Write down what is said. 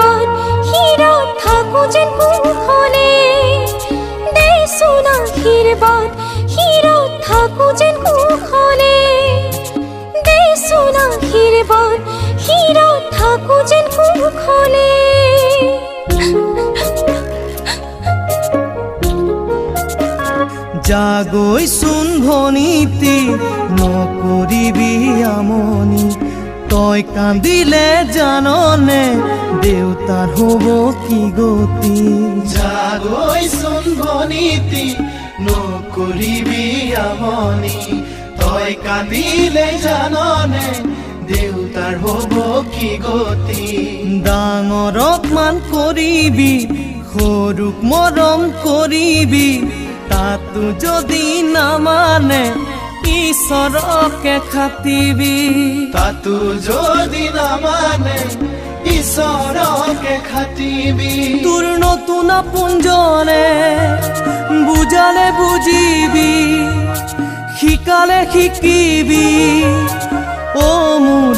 আশীৰ্বাদ শিৰত থাকো যেন কোনখনে দেচোন আশীৰ্বাদ শিৰত থাকো যেন কোনখনে দেচোন আশীৰ্বাদ শিৰত থাকো যেন কোনখনে জাগৈচোন ভনীতি নকৰিবি আমনি তই কান্দিলে জাননে দেউতাৰ হ'ব কি গতি জাগৈচোন ভনীতি নকৰিবি আমনি তই কান্দিলে জাননে দেউতাৰ হ'ব কি গতি ডাঙৰক মান কৰিবি সৰুক মৰম কৰিবি তাতো যদি নামানে ঈশ্বৰকে খাটিবি তাতো যদি নামানে ঈশ্বৰকে খাটিবি তোৰ নতুন আপোনজনে বুজালে বুজিবি শিকালে শিকিবি অ মোৰ